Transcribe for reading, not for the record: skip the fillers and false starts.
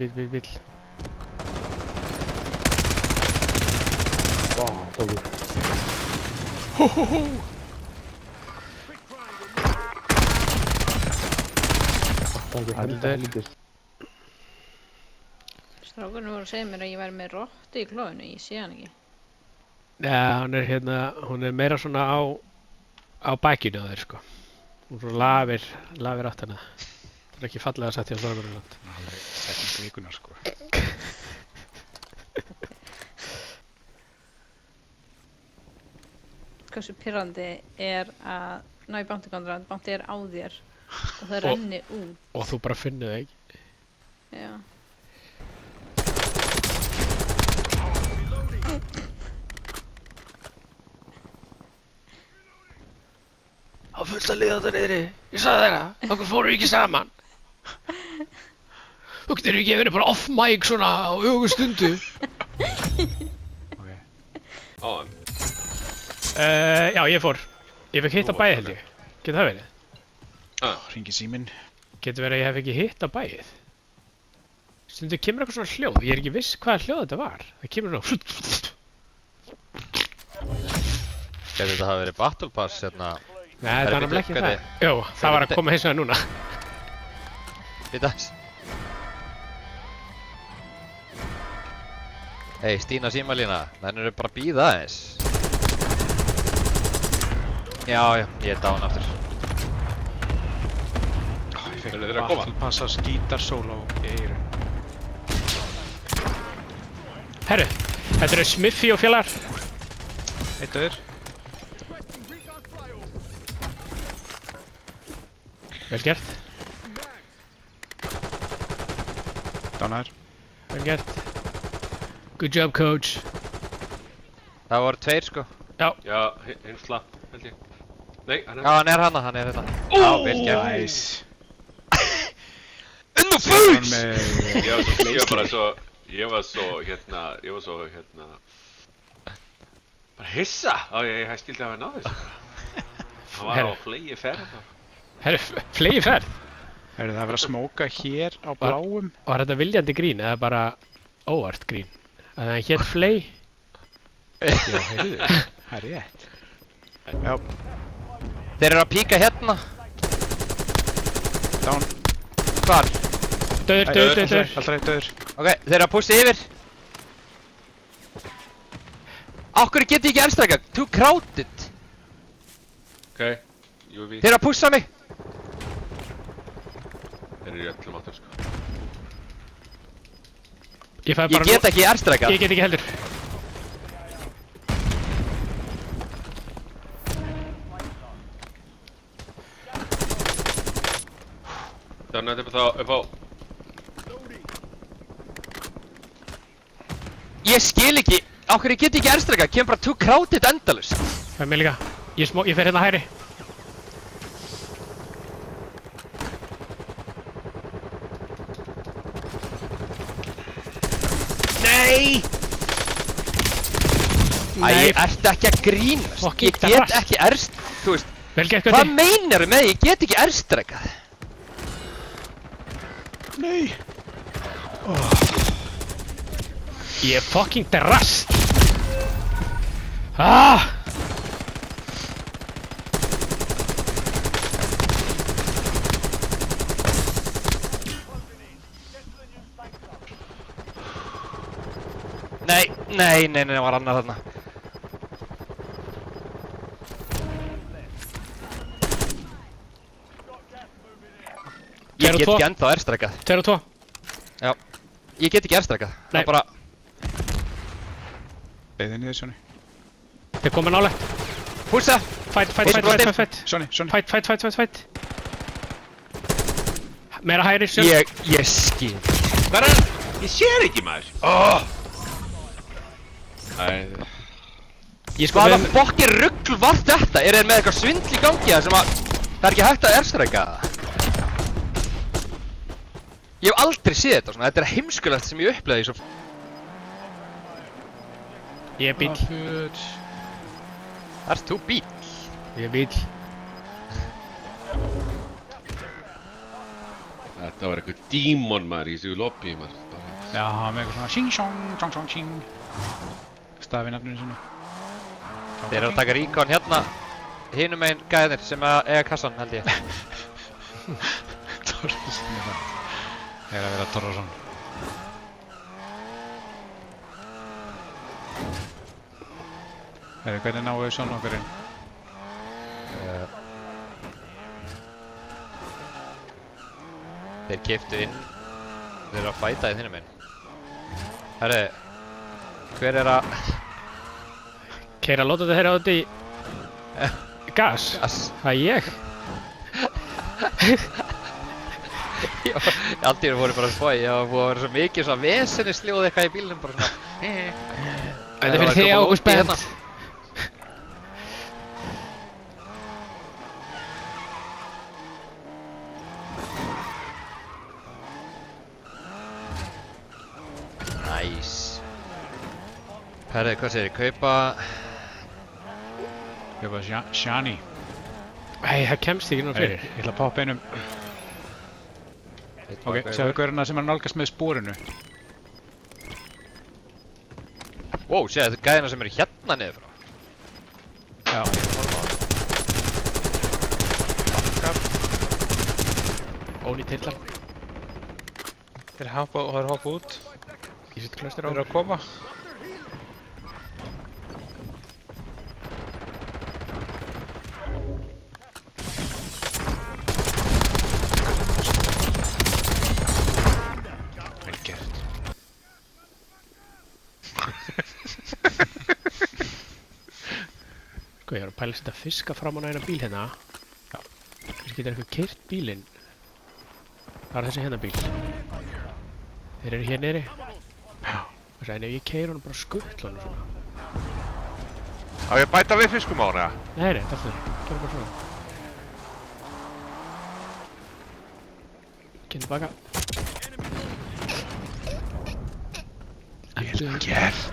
Bíll. Vá, tókur. Það er ekki heldur. Strákurinn voru að segja mér að ég væri með rottu í klóinu, ég sé hann ekki. Já, hún er meira svona á bakinu á þér, sko. Hún svona lafir átt hana. Það er ekki fallega satt hjá strákurinn langt. Alveg setningu vikunar, sko. Hversu pirrandi er að ná í bounty-kontrakt, bounty er á þér og það renni út. Og þú bara finnur það ekki. Já. Það var fullt að liða það niðri. Ég sagði þeirra. Okkur fórum ekki saman. Þú getur ekki verið bara off mic svona á stundu. Ok. Já, ég fór. Ég fekk hitt á bæið, held ég. Getur það verið? Hringi síminn. Getur verið að ég hef ekki hitt á bæið. Stundu kemur eitthvað svona hljóð. Ég er ekki viss hvaða hljóð þetta var. Það kemur svona... Gæti þetta hafa verið Battle Pass hérna? Nei, þetta var náttúrulega ekki það. Jó, það var að koma hins vegar núna. Býta. Hei, Stína símalína, þannig eru bara að bíða aðeins. Já, ég er down aftur. Ég fekk Battle Passas gítarsóló í eyrun. Herru, þetta eru Smithy og félagar. Eitt öður. Vel gert. Dánar. Vel gert. Good job, coach. Það voru tveir, sko. Já. Já, hinn slapp, held ég. Nei, hann Já, hann er hérna. Já, vel gert. Nice. In the face! Ég var svo bara hissa á ég skildi að hafa náð þessu. Hann var á flegi ferð. Herru, flegi ferð. Herru, það er verið að smóka hér á bláum. Var þetta viljandi grín eða bara óvart grín? Að það hér flei? Já, heyrðu. Það er rétt. Já. Þeir eru að píka hérna. Dán. Hvar? Döður. Alltaf eitt öður. Ok, þeir eru að pusha yfir. Akkur geti ég ekki elstrækka? Too crowded. Ok, UAV. Þeir eru að pusha mig. Þeir eru í öllum áttum, sko. Ég get ekki elstrækka. Ég get ekki heldur. Þannig að þetta er upp á... Ég skil ekki. Akkur geti ekki elstrækka. Kemur bara too crowded endalust. Það er mig líka. Ég fer hérna hægri. Nei! Æ, ertu ekki að grínast? Fucking Ég get drast. ekki erst... Þú veist, Vel gert, hvað Gutti. meinarðu með ég get ekki erstrækkað? Nei. Ég er fucking drast. Ah! Nei, það var annað þarna. Ég get ekki ennþá erstrækkað. 2 og 2. Já. Ég get ekki erstrækkað. Það Nei. er bara... Beðið niður, Sjóni. Þeir koma nálægt. Pússa! Fight. Sjóni. Fight. Meira hægri, Sjón. Ég skil. Hvað er það? Ég sér ekki, maður. Hvaða fokkin rugl var þetta? Er þeir með eitthvað svindl í gangi það sem að... Það er ekki hægt að erstrækka það? Ég hef aldrei séð þetta svona. Þetta er heimskulegt sem ég upplegaði svo... Ég er bíll. Ert þú bíll? Ég er bíll. Þetta var eitthvað dímon, maður, í þessu lobby, maður. Já, með eitthvað svona xing-sjong, tjong-tjong-tjing. Stafi nafninu sinu. Þeir eru að taka recon hérna. Hinum einn gæðir sem eiga kassan, held ég. Torfason er það. Þeir að vera Torfason. Hvernig náðu þau svona okkur inn? Þeir keyptu inn. Þeir eru að fæta í hinum einn. Herri, hver er að... Keira að láta þetta herra á þetta í gas. Gas. Það er ég. Allt í raun voru bara að spá, ég var búið að vera svo mikið svona vesennisljóð eitthvað í bílnum bara svona. Þetta er fyrir þig Ágúst Bent. Næs. Herri, hvað segir ég? Kaupa Shani. Æ, það kemst ekki nú fyrir. Ég ætla að poppa einum. Ok, sjáðu gaurina sem er að nálgast með sporinu. Wow, séðu þetta gæðina sem eru hérna niður frá. Já. Ónýtt tillar. Þeir hoppa út. Í sitt klaustur á. Þeir eru að koma. Vel gert. Sko, ég var að pæla að setja fiska fram á næna bíl hérna. Já. Kannski getur eitthvað keyrt bílinn. Það er þessi hérna bíl. Þeir eru hér neri. Já. Þess að ef ég keyri honum bara skuttla honum svona. Á ég að bæta við fiskum á hana? Nei, þetta er fyrir. Gerum bara svona. Kynna baka. Vel gert.